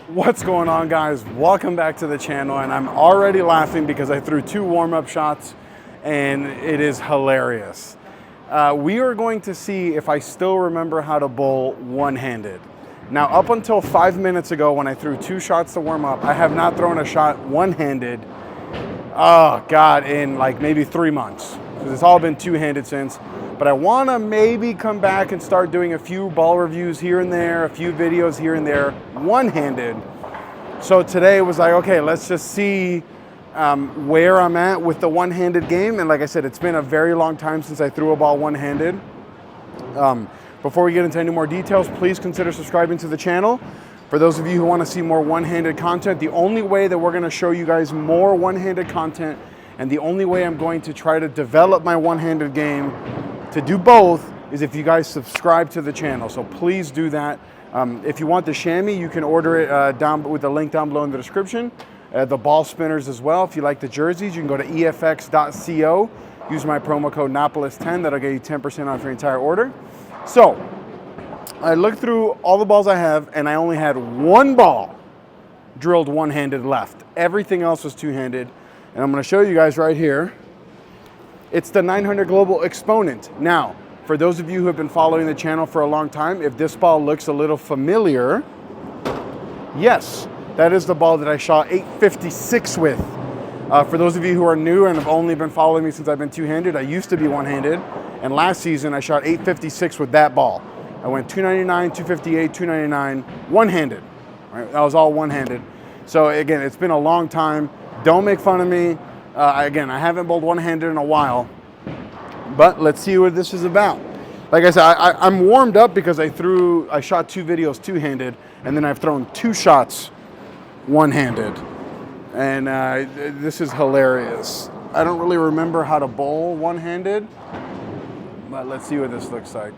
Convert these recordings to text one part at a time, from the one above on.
What's going on, guys? Welcome back to the channel, and I'm already laughing because I threw 2 warm-up shots and it is hilarious. We are going to see if I still remember how to bowl one-handed. Now, up until 5 minutes ago when I threw 2 shots to warm up, I have not thrown a shot one-handed, oh God, in like maybe 3 months. Because it's all been two-handed since. But I want to maybe come back and start doing a few ball reviews here and there, a few videos here and there, one-handed. So today was like, okay, let's just see where I'm at with the one-handed game. And like I said, it's been a very long time since I threw a ball one-handed. Before we get into any more details, please consider subscribing to the channel. For those of you who want to see more one-handed content, the only way that we're going to show you guys more one-handed content, and the only way I'm going to try to develop my one-handed game to do both, is if you guys subscribe to the channel. So please do that. If you want the chamois, you can order it down with the link down below in the description. The ball spinners as well. If you like the jerseys, you can go to efx.co. Use my promo code Napoles10. That'll get you 10% off your entire order. So I looked through all the balls I have, and I only had 1 ball drilled one-handed left. Everything else was two-handed. And I'm going to show you guys right here. It's the 900 Global Exponent. Now, for those of you who have been following the channel for a long time, if this ball looks a little familiar, yes, that is the ball that I shot 856 with. For those of you who are new and have only been following me since I've been two-handed, I used to be one-handed, and last season I shot 856 with that ball. I went 299, 258, 299, one-handed. Right? That was all one-handed. So again, it's been a long time. Don't make fun of me. Again, I haven't bowled one-handed in a while, but let's see what this is about. Like I said, I'm warmed up because I shot 2 videos two-handed, and then I've thrown 2 shots one-handed. And this is hilarious. I don't really remember how to bowl one-handed, but let's see what this looks like.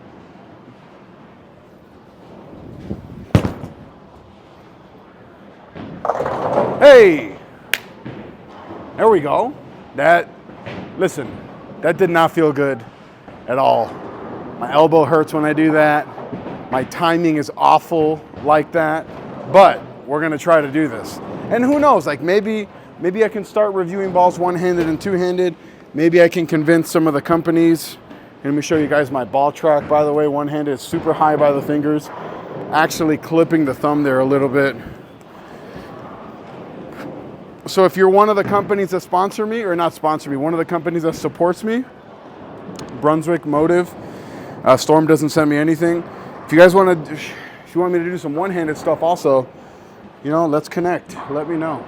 Hey! There we go. Listen, that did not feel good at all. My elbow hurts when I do that. My timing is awful like that, but we're gonna try to do this. And who knows, like maybe I can start reviewing balls one-handed and two-handed. Maybe I can convince some of the companies. Let me show you guys my ball track, by the way. One-handed is super high by the fingers. Actually clipping the thumb there a little bit. So if you're one of the companies that sponsor me, or not sponsor me, one of the companies that supports me, Brunswick, Motive, Storm doesn't send me anything. If you guys want to, if you want me to do some one-handed stuff also, you know, let's connect. Let me know.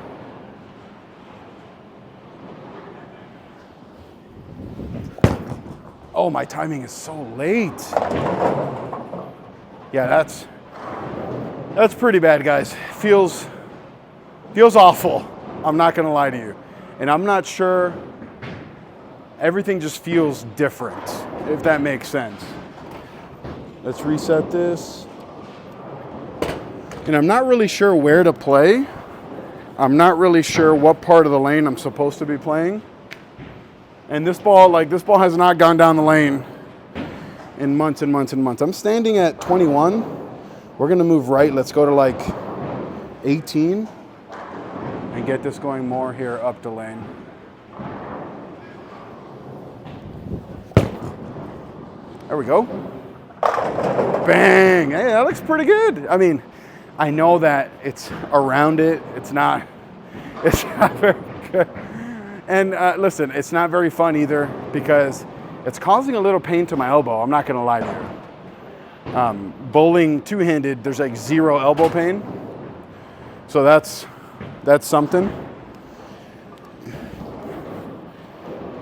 Oh, my timing is so late. Yeah, that's pretty bad, guys. Feels awful. I'm not gonna lie to you. And I'm not sure, everything just feels different, if that makes sense. Let's reset this. And I'm not really sure where to play. I'm not really sure what part of the lane I'm supposed to be playing. And this ball has not gone down the lane in months and months and months. I'm standing at 21. We're gonna move right. Let's go to like 18. And get this going more here up the lane. There we go. Bang! Hey, that looks pretty good. I mean, I know that it's around it. It's not very good. And listen, it's not very fun either because it's causing a little pain to my elbow. I'm not gonna lie to you. Bowling two-handed, there's like 0 elbow pain. So that's something.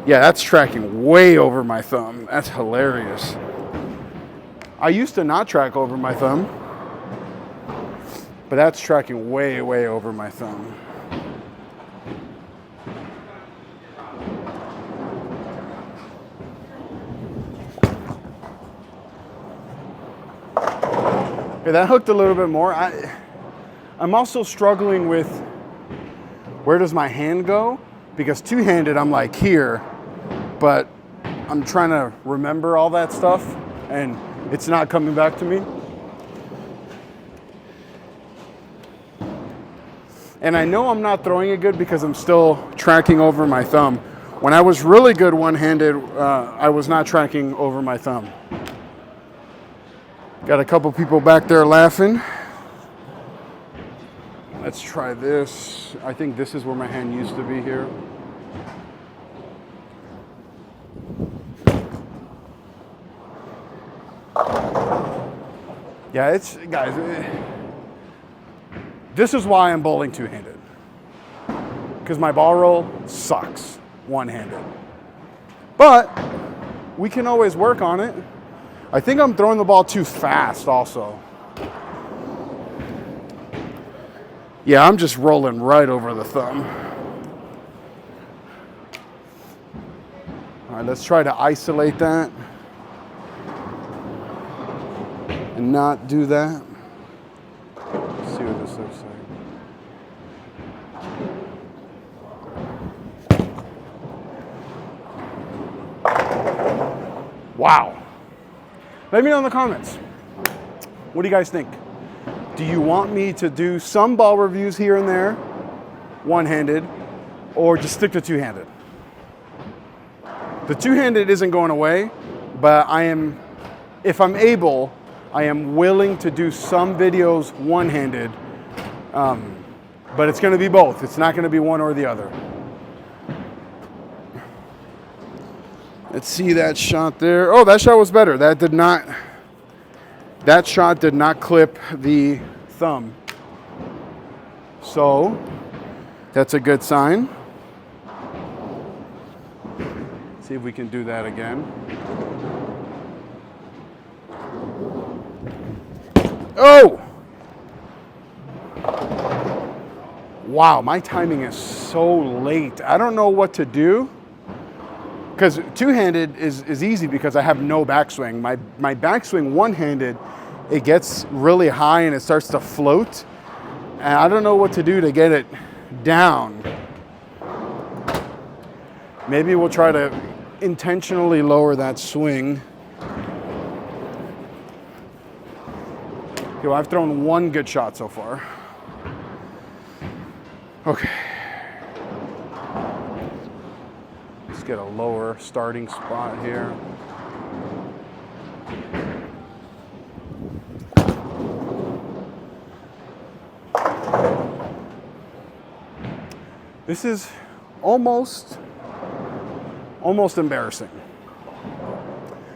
Yeah, that's tracking way over my thumb. That's hilarious. I used to not track over my thumb, but that's tracking way, way over my thumb. Okay, that hooked a little bit more. I'm also struggling with where does my hand go? Because two-handed, I'm like here, but I'm trying to remember all that stuff and it's not coming back to me. And I know I'm not throwing it good because I'm still tracking over my thumb. When I was really good one-handed, I was not tracking over my thumb. Got a couple people back there laughing. Let's try this. I think this is where my hand used to be here. Yeah, it's, guys, this is why I'm bowling two-handed. Because my ball roll sucks one-handed. But we can always work on it. I think I'm throwing the ball too fast also. Yeah, I'm just rolling right over the thumb. All right, let's try to isolate that and not do that. Let's see what this looks like. Wow. Let me know in the comments. What do you guys think? Do you want me to do some ball reviews here and there, one-handed, or just stick to two-handed? The two-handed isn't going away, but if I'm able, I am willing to do some videos one-handed, but it's gonna be both. It's not gonna be one or the other. Let's see that shot there. Oh, that shot was better. That shot did not clip the thumb. So that's a good sign. See if we can do that again. Oh! Wow, my timing is so late. I don't know what to do. Because two-handed is easy because I have no backswing. My backswing one-handed, it gets really high and it starts to float. And I don't know what to do to get it down. Maybe we'll try to intentionally lower that swing. Okay, well, I've thrown one good shot so far. Okay. Let's get a lower starting spot here. This is almost embarrassing.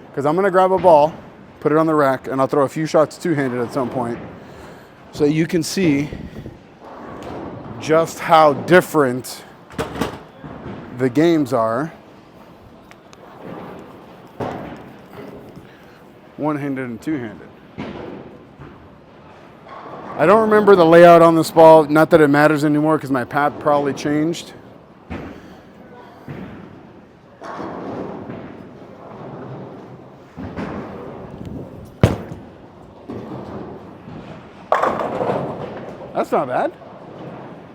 Because I'm gonna grab a ball, put it on the rack, and I'll throw a few shots two-handed at some point so you can see just how different the games are. One-handed and two-handed. I don't remember the layout on this ball, not that it matters anymore because my pad probably changed. That's not bad.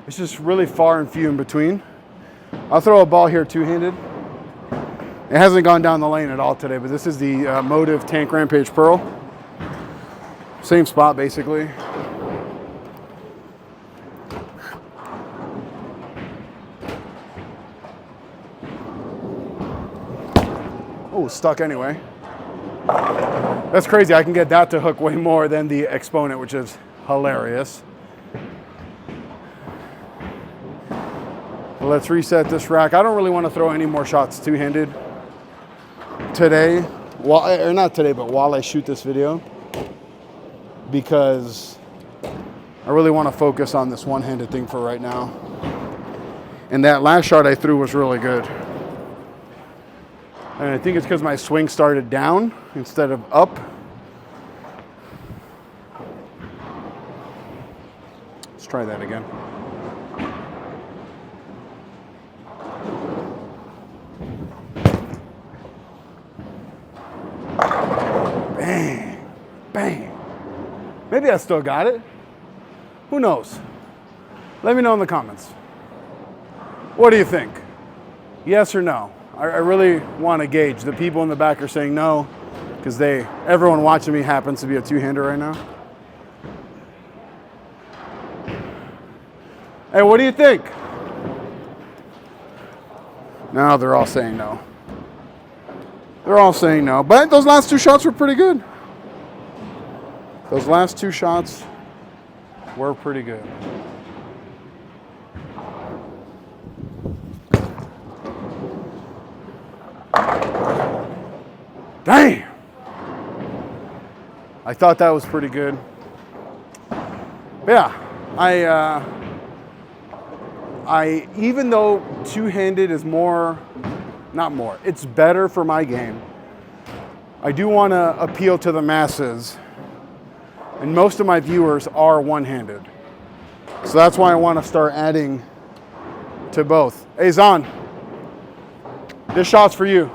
It's just really far and few in between. I'll throw a ball here two-handed. It hasn't gone down the lane at all today, but this is the Motive Tank Rampage Pearl. Same spot, basically. Oh, stuck anyway. That's crazy. I can get that to hook way more than the Exponent, which is hilarious. Let's reset this rack. I don't really want to throw any more shots two-handed today, or not today, but while I shoot this video, because I really want to focus on this one-handed thing for right now. And that last shot I threw was really good. And I think it's because my swing started down instead of up. Let's try that again. Bang, bang. Maybe I still got it. Who knows? Let me know in the comments. What do you think? Yes or no? I really want to gauge. The people in the back are saying no because everyone watching me happens to be a two-hander right now. Hey, what do you think? No, they're all saying no. They're all saying no. But those last two shots were pretty good. Those last two shots were pretty good. Damn! I thought that was pretty good. Yeah, I even though two-handed is it's better for my game. I do want to appeal to the masses, and most of my viewers are one-handed. So that's why I want to start adding to both. Hey Zan, this shot's for you.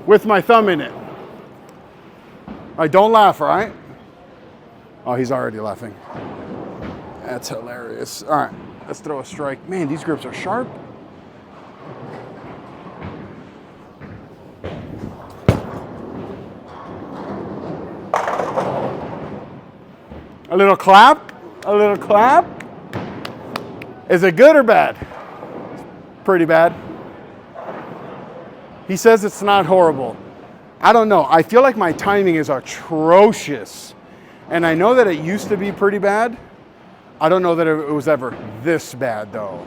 With my thumb in it. All right, don't laugh, all right? Oh, he's already laughing. That's hilarious. All right, let's throw a strike. Man, these grips are sharp. A little clap, a little clap. Is it good or bad? Pretty bad. He says it's not horrible. I don't know. I feel like my timing is atrocious. And I know that it used to be pretty bad. I don't know that it was ever this bad though.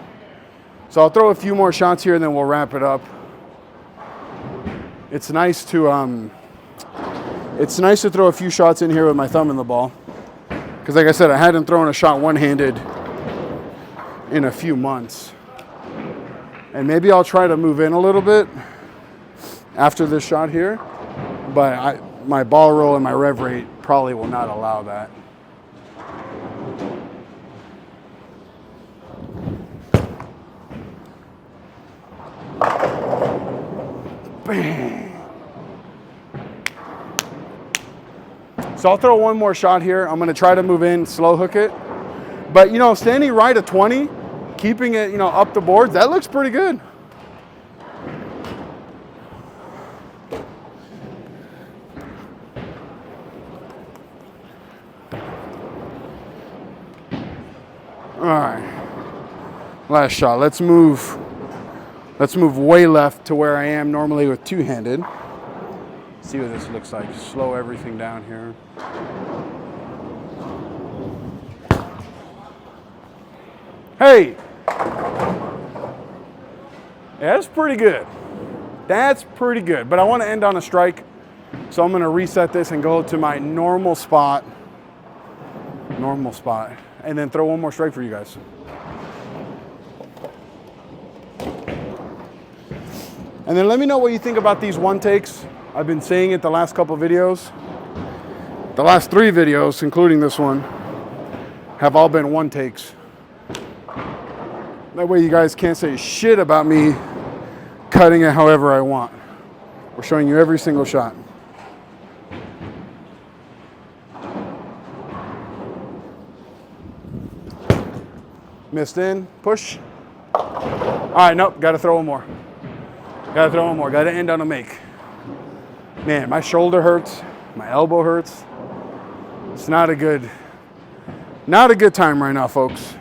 So I'll throw a few more shots here and then we'll wrap it up. It's nice to throw a few shots in here with my thumb in the ball. Because like I said, I hadn't thrown a shot one-handed in a few months. And maybe I'll try to move in a little bit after this shot here. But my ball roll and my rev rate probably will not allow that. Bang. So I'll throw one more shot here. I'm going to try to move in, slow hook it. But, you know, standing right at 20, keeping it, you know, up the boards, that looks pretty good. All right, last shot. Let's move way left to where I am normally with two-handed. See what this looks like. Slow everything down here. Hey! Yeah, that's pretty good. That's pretty good. But I want to end on a strike. So I'm going to reset this and go to my normal spot. Normal spot. And then throw one more strike for you guys. And then let me know what you think about these one takes. I've been saying it the last couple videos. The last 3 videos, including this one, have all been one takes. That way you guys can't say shit about me cutting it however I want. We're showing you every single shot. Missed in, push. All right, nope, gotta throw one more. Gotta throw one more, gotta end on a make. Man, my shoulder hurts, my elbow hurts. It's not a good time right now, folks.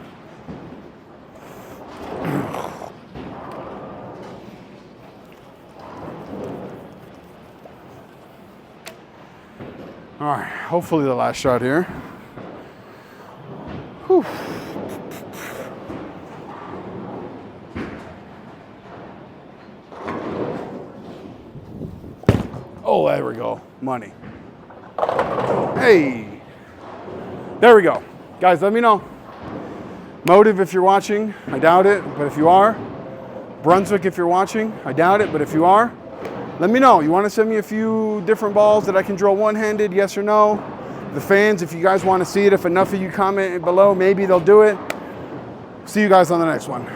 All right, hopefully the last shot here. Whew. Oh, there we go. Money. Hey. There we go. Guys, let me know. Motive if you're watching. I doubt it, but if you are. Brunswick if you're watching. I doubt it, but if you are, let me know. You want to send me a few different balls that I can drill one-handed, yes or no? The fans, if you guys want to see it, if enough of you comment below, maybe they'll do it. See you guys on the next one.